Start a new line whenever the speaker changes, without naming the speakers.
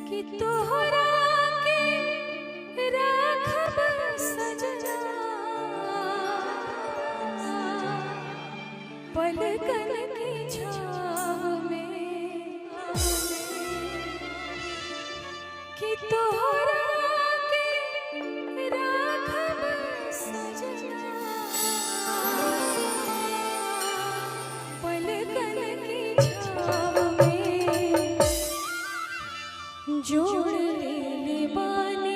कि तोहरा के राखब सजना पलकन की छाँव में कि तोहरा के राखब सजना पलकन की छाँव में जोड़ ले बानी